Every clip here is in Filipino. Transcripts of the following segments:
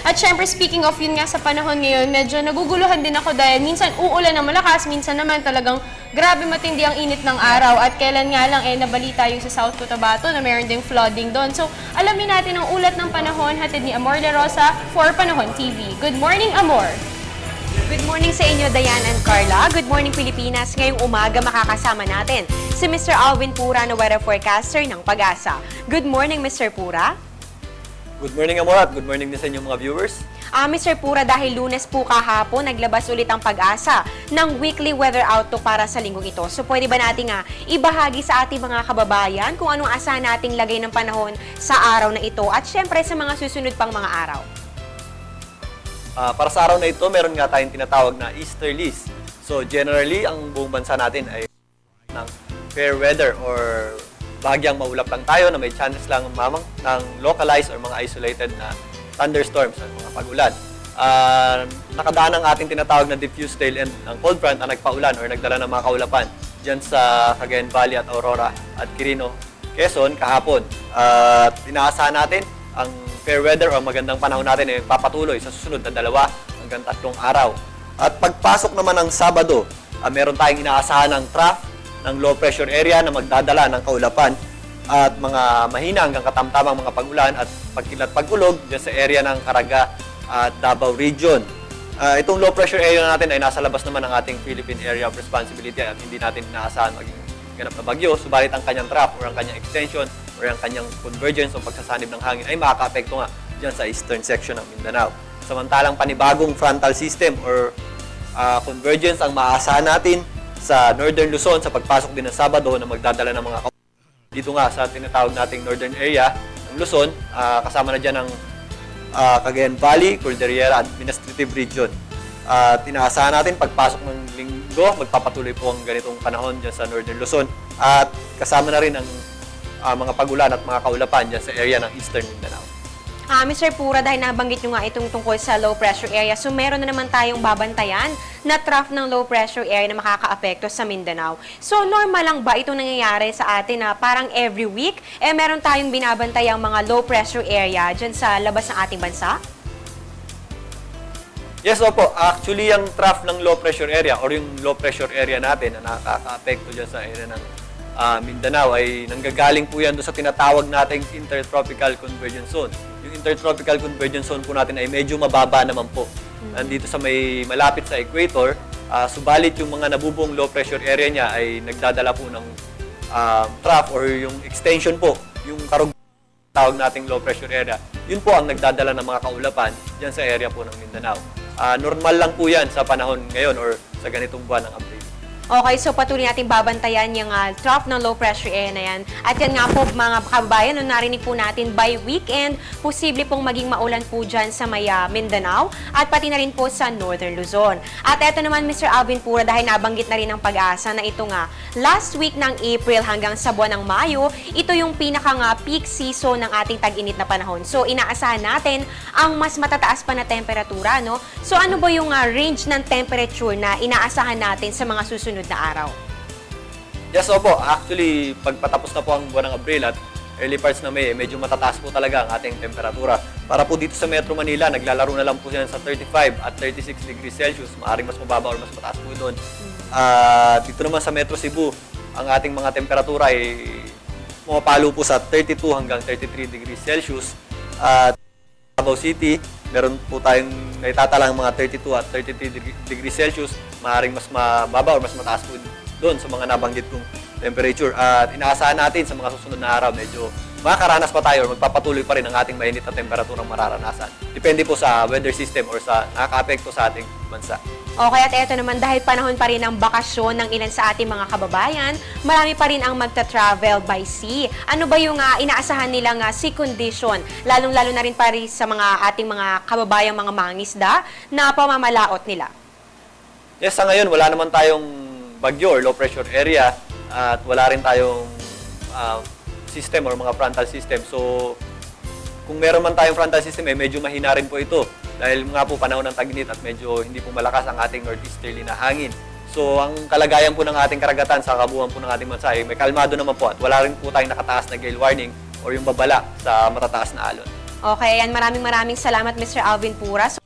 At syempre, speaking of yun nga sa panahon ngayon, medyo naguguluhan din ako dahil minsan uulan na malakas, minsan naman talagang grabe matindi ang init ng araw. At kailan nga lang nabalita yung sa South Cotabato na mayroon ding flooding doon. So, alamin natin ang ulat ng panahon hatid ni Amor De Rosa for Panahon TV. Good morning, Amor! Good morning sa inyo, Diane and Carla. Good morning, Pilipinas. Ngayong umaga makakasama natin si Mr. Alvin Pura na weather forecaster ng Pag-asa. Good morning, Mr. Pura. Good morning, Amor, at good morning din sa inyong mga viewers. Mr. Pura, dahil Lunes po kahapon, naglabas ulit ang Pag-asa ng weekly weather outlook para sa linggong ito. So, pwede ba natin ibahagi sa ating mga kababayan kung anong asahan nating lagay ng panahon sa araw na ito at syempre sa mga susunod pang mga araw? Para sa araw na ito, meron nga tayong tinatawag na easterlies. So, generally, ang buong bansa natin ay ng fair weather or bahagyang maulap lang tayo na may chances lang ng localized or mga isolated na thunderstorms at mga pag-ulan. Nakadaan ang ating tinatawag na diffuse tail end ng cold front na nagpaulan or nagdala ng mga kaulapan dyan sa Cagayan Valley at Aurora at Quirino, Quezon kahapon. Inaasahan natin ang fair weather o magandang panahon natin ay papatuloy sa susunod na 2 hanggang 3 araw. At pagpasok naman ng Sabado, meron tayong inaasahan ng trough ng low pressure area na magdadala ng kaulapan at mga mahina hanggang katamtamang mga pag-ulan at pagkilat pag-ulog dyan sa area ng Caraga at Davao Region. Itong low pressure area natin ay nasa labas naman ng ating Philippine Area of Responsibility at hindi natin inaasahan maging ganap na bagyo, subalit ang kanyang trough or ang kanyang extension or ang kanyang convergence o pagsasanib ng hangin ay makaka-apekto nga dyan sa eastern section ng Mindanao. Samantalang panibagong frontal system or convergence ang maaasahan natin sa northern Luzon sa pagpasok din ng Sabado na magdadala ng mga dito nga sa tinatawag nating northern area ng Luzon, kasama na dyan ang Cagayan Valley, Cordillera Administrative Region. Inaasahan natin pagpasok ng linggo, magpapatuloy po ang ganitong panahon dyan sa northern Luzon at kasama na rin ang mga pagulan at mga kaulapan dyan sa area ng eastern Mindanao. Mr. Pura, dahil nabanggit nyo nga itong tungkol sa low pressure area, so meron na naman tayong babantayan na trough ng low pressure area na makaka-apekto sa Mindanao. So, normal lang ba itong nangyayari sa atin na parang every week, meron tayong binabantayang mga low pressure area dyan sa labas ng ating bansa? Yes, opo. Actually, ang trough ng low pressure area or yung low pressure area natin na nakaka-apekto dyan sa area ng Mindanao ay nanggagaling po yan doon sa tinatawag nating intertropical convergence zone. Yung intertropical convergence zone po natin ay medyo mababa naman po. Nandito sa may malapit sa equator, subalit yung mga nabubuong low pressure area niya ay nagdadala po ng trough or yung extension po, yung tawag nating low pressure area. Yun po ang nagdadala ng mga kaulapan dyan sa area po ng Mindanao. Normal lang po yan sa panahon ngayon or sa ganitong buwan ng Abril. Okay, so patuloy natin babantayan yung trough ng low pressure area na yan. At yan nga po mga kababayan, nung narinig po natin by weekend, posible pong maging maulan po dyan sa may Mindanao at pati na rin po sa Northern Luzon. At eto naman Mr. Alvin Pura, dahil nabanggit na rin ng Pag-asa na ito nga, last week ng April hanggang sa buwan ng Mayo, ito yung pinaka peak season ng ating tag-init na panahon. So inaasahan natin ang mas matataas pa na temperatura, no? So ano ba yung range ng temperature na inaasahan natin sa mga susunod na araw? Yes, opo. Actually, pagpatapos na po ang buwan ng Abril at early parts na May, medyo matataas po talaga ang ating temperatura. Para po dito sa Metro Manila, naglalaro na lang po sila sa 35 at 36 degrees Celsius. Maaring mas mababa o mas mataas po doon. Dito naman sa Metro Cebu, ang ating mga temperatura ay pumapalo po sa 32 hanggang 33 degrees Celsius. At Davao City, meron po tayong naitatalang mga 32 at 33 degrees Celsius. Maaaring mas mababa o mas mataas po doon sa mga nabanggit kong temperature. At inaasahan natin sa mga susunod na araw, medyo makakaranas pa tayo o magpapatuloy pa rin ang ating mainit na temperaturang mararanasan. Depende po sa weather system or sa nakaka-apekto sa ating bansa. Okay, at eto naman, dahil panahon pa rin ng bakasyon ng ilan sa ating mga kababayan, marami pa rin ang magta-travel by sea. Ano ba yung inaasahan nilang sea condition, lalong-lalo na rin pa rin sa mga ating mga kababayang mga mangingisda na pamamalaot nila? Yes, sa ngayon, wala naman tayong bagyo or low pressure area at wala rin tayong system or mga frontal system. So, kung meron man tayong frontal system, medyo mahina rin po ito. Dahil nga po panahon ng tag-init at medyo hindi po malakas ang ating northeasterly na hangin. So, ang kalagayan po ng ating karagatan sa kabuuan po ng ating bansa ay may kalmado naman po at wala rin po tayong nakataas na gale warning or yung babala sa matataas na alon. Okay, yan. Maraming salamat, Mr. Alvin Pura. So,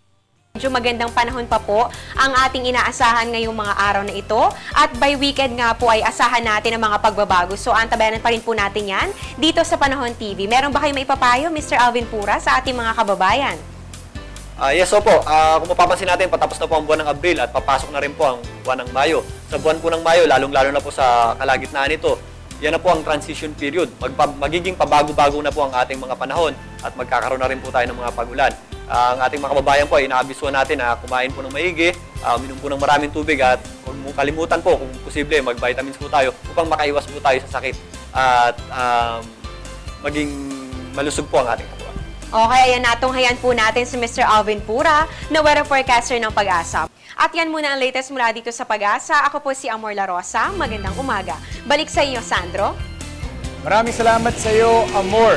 medyo magandang panahon pa po ang ating inaasahan ngayong mga araw na ito. At by weekend nga po ay asahan natin ang mga pagbabago. So, antabayanan pa rin po natin yan dito sa Panahon TV. Meron ba kayong maipapayo, Mr. Alvin Pura, sa ating mga kababayan? Yes, opo. Kung mapapansin natin, patapos na po ang buwan ng Abril at papasok na rin po ang buwan ng Mayo. Sa buwan po ng Mayo, lalong-lalo na po sa kalagitnaan nito, yan na po ang transition period. Magiging pabago-bago na po ang ating mga panahon at magkakaroon na rin po tayo ng mga pag-ulan. Ang ating mga kababayan po ay inaabisuhan natin na kumain po ng maigi, uminom po ng maraming tubig at huwag mong kalimutan po kung posible mag-vitamins po tayo upang makaiwas po tayo sa sakit at maging malusog po ang ating katawan. Okay, ayan, natunghayan po natin si Mr. Alvin Pura na weather forecaster ng Pag-asa. At yan muna ang latest mula dito sa Pag-asa. Ako po si Amor La Rosa. Magandang umaga. Balik sa inyo, Sandro. Maraming salamat sa iyo, Amor.